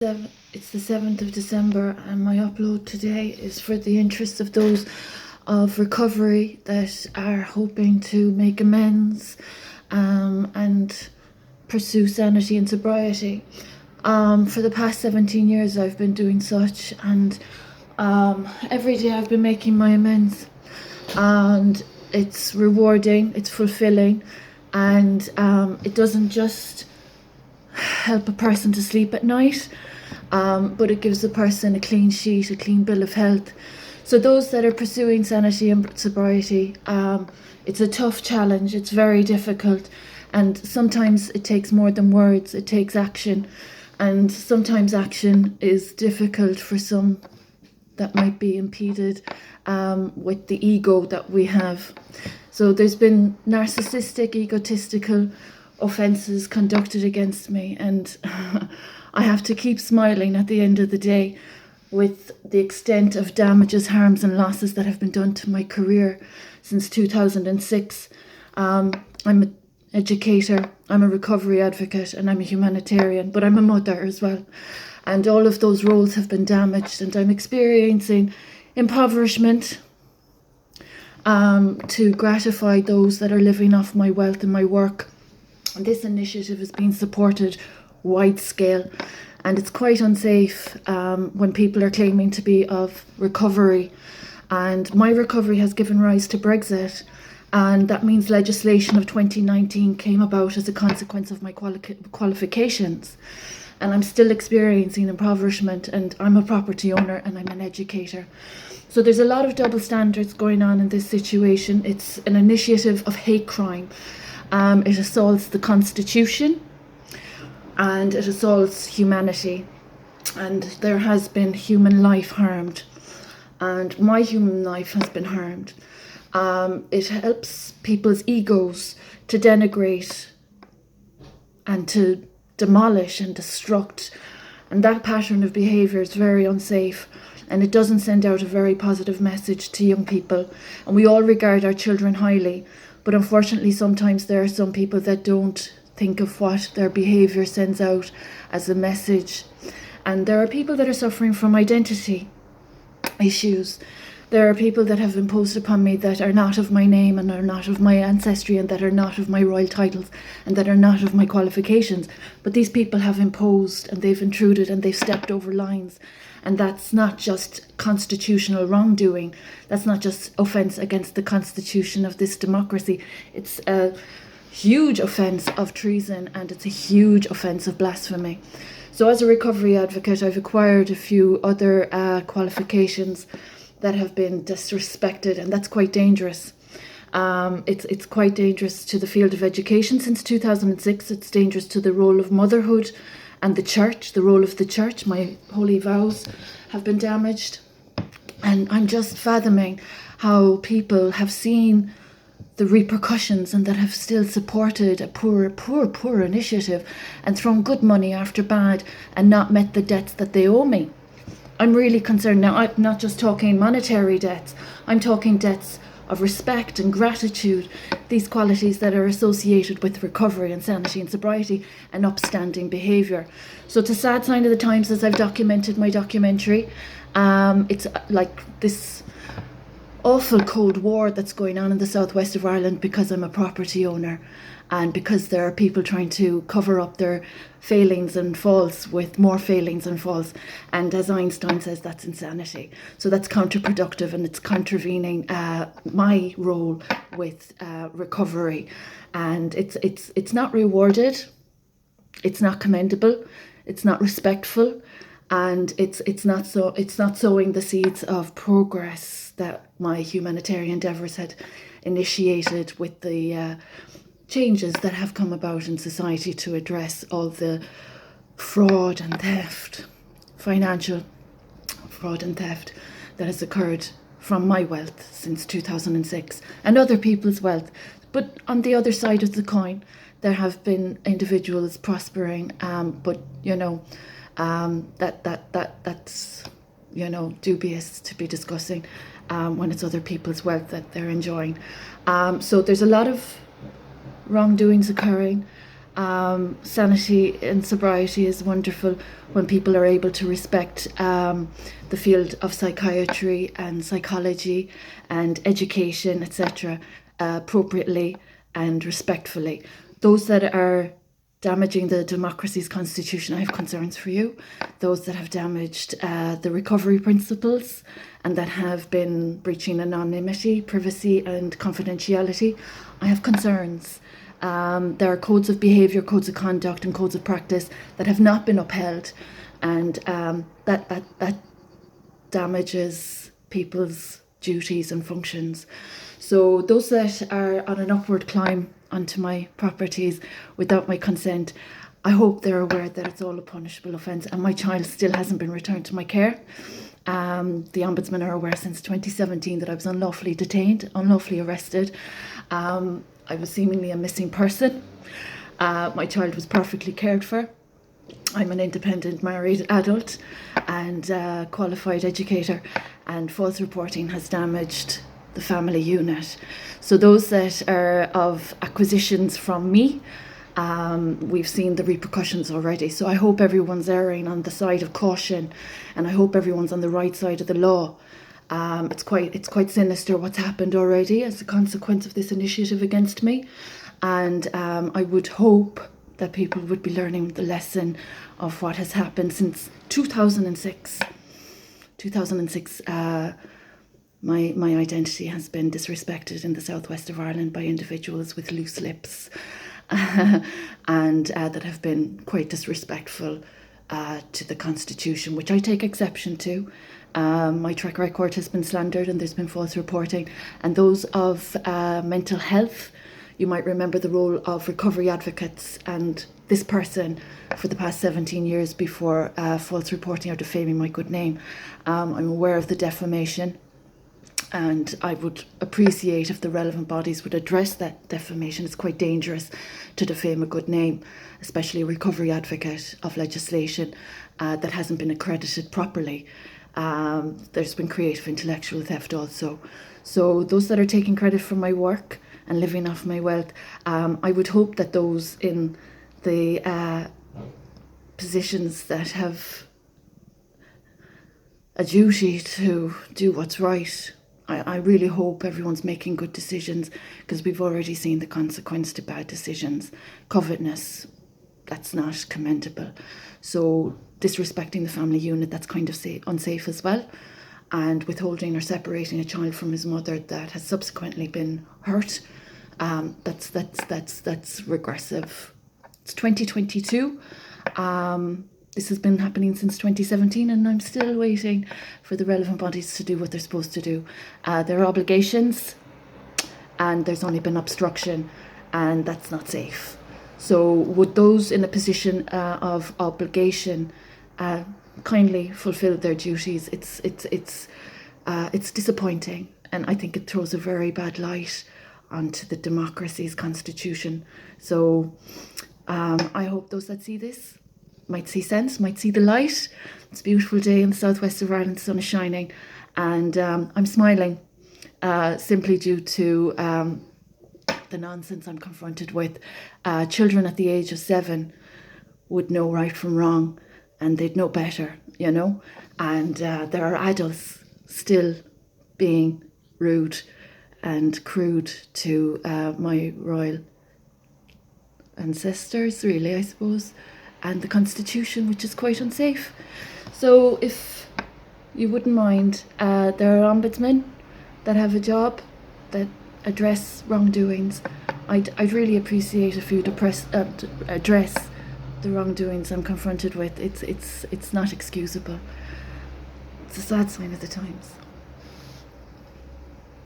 It's the 7th of December, and my upload today is for the interests of those of recovery that are hoping to make amends and pursue sanity and sobriety. For the past 17 years I've been doing such, and every day I've been making my amends, and it's rewarding, it's fulfilling, and it doesn't just help a person to sleep at night, but it gives the person a clean sheet, a clean bill of health. So those that are pursuing sanity and sobriety, it's a tough challenge, it's very difficult, and sometimes it takes more than words, it takes action, and sometimes action is difficult for some that might be impeded with the ego that we have. So there's been narcissistic, egotistical offences conducted against me, and I have to keep smiling at the end of the day with the extent of damages, harms and losses that have been done to my career since 2006. I'm an educator, I'm a recovery advocate, and I'm a humanitarian, but I'm a mother as well. And all of those roles have been damaged, and I'm experiencing impoverishment to gratify those that are living off my wealth and my work. And this initiative is being supported wide scale, and it's quite unsafe when people are claiming to be of recovery. And my recovery has given rise to Brexit, and that means legislation of 2019 came about as a consequence of my qualifications. And I'm still experiencing impoverishment, and I'm a property owner and I'm an educator. So there's a lot of double standards going on in this situation. It's an initiative of hate crime. It assaults the Constitution, and it assaults humanity, and there has been human life harmed, and my human life has been harmed. It helps people's egos to denigrate and to demolish and destruct, and that pattern of behaviour is very unsafe, and it doesn't send out a very positive message to young people. And we all regard our children highly, but unfortunately sometimes there are some people that don't think of what their behaviour sends out as a message. And there are people that are suffering from identity issues. There are people that have imposed upon me that are not of my name and are not of my ancestry and that are not of my royal titles and that are not of my qualifications. But these people have imposed, and they've intruded, and they've stepped over lines. And that's not just constitutional wrongdoing. That's not just offence against the constitution of this democracy. It's a huge offence of treason, and it's a huge offence of blasphemy. So as a recovery advocate, I've acquired a few other qualifications that have been disrespected, and that's quite dangerous. It's quite dangerous to the field of education. Since 2006, it's dangerous to the role of motherhood and the church, the role of the church. My holy vows have been damaged, and I'm just fathoming how people have seen the repercussions and that have still supported a poor initiative and thrown good money after bad and not met the debts that they owe me. I'm really concerned now. I'm not just talking monetary debts, I'm talking debts of respect and gratitude, these qualities that are associated with recovery and sanity and sobriety and upstanding behaviour. So it's a sad sign of the times, as I've documented my documentary. It's like this awful Cold War that's going on in the southwest of Ireland because I'm a property owner, and because there are people trying to cover up their failings and faults with more failings and faults. And as Einstein says, that's insanity. So that's counterproductive, and it's contravening my role with recovery. And it's not rewarded, it's not commendable, it's not respectful, and it's not sowing the seeds of progress that my humanitarian endeavours had initiated with the changes that have come about in society to address all the fraud and theft, financial fraud and theft that has occurred from my wealth since 2006 and other people's wealth. But on the other side of the coin, there have been individuals prospering, but that's dubious to be discussing when it's other people's wealth that they're enjoying. So there's a lot of wrongdoings occurring. Sanity and sobriety is wonderful when people are able to respect the field of psychiatry and psychology and education, etc., appropriately and respectfully. Those that are damaging the democracy's constitution, I have concerns for you. Those that have damaged the recovery principles and that have been breaching anonymity, privacy and confidentiality, I have concerns. There are codes of behaviour, codes of conduct and codes of practice that have not been upheld, and that damages people's duties and functions. So those that are on an upward climb onto my properties without my consent, I hope they're aware that it's all a punishable offence, and my child still hasn't been returned to my care. The Ombudsman are aware since 2017 that I was unlawfully detained, unlawfully arrested. I was seemingly a missing person. My child was perfectly cared for. I'm an independent married adult and qualified educator, and false reporting has damaged the family unit. So those that are of acquisitions from me, we've seen the repercussions already. So I hope everyone's erring on the side of caution, and I hope everyone's on the right side of the law. It's quite sinister what's happened already as a consequence of this initiative against me, and I would hope that people would be learning the lesson of what has happened since 2006. 2006, my identity has been disrespected in the southwest of Ireland by individuals with loose lips and that have been quite disrespectful to the Constitution, which I take exception to. My track record has been slandered and there's been false reporting. And those of mental health, you might remember the role of recovery advocates and this person for the past 17 years before false reporting or defaming my good name. I'm aware of the defamation, and I would appreciate if the relevant bodies would address that defamation. It's quite dangerous to defame a good name, especially a recovery advocate of legislation that hasn't been accredited properly. There's been creative intellectual theft also. So those that are taking credit for my work and living off my wealth, I would hope that those in the positions that have a duty to do what's right, I really hope everyone's making good decisions, because we've already seen the consequence to bad decisions. Covetousness, that's not commendable. So disrespecting the family unit, that's kind of unsafe as well. And withholding or separating a child from his mother that has subsequently been hurt, that's regressive. It's 2022. This has been happening since 2017, and I'm still waiting for the relevant bodies to do what they're supposed to do. There are obligations, and there's only been obstruction, and that's not safe. So would those in a position of obligation kindly fulfill their duties? It's disappointing, and I think it throws a very bad light onto the democracy's constitution. So I hope those that see this might see sense, might see the light. It's a beautiful day in the southwest of Ireland, the sun is shining, and I'm smiling simply due to the nonsense I'm confronted with. Children at the age of 7 would know right from wrong, and they'd know better, you know, and there are adults still being rude and crude to my royal ancestors, really, I suppose, and the Constitution, which is quite unsafe. So if you wouldn't mind, there are ombudsmen that have a job that address wrongdoings. I'd really appreciate if you'd address the wrongdoings I'm confronted with. It's not excusable. It's a sad sign of the times.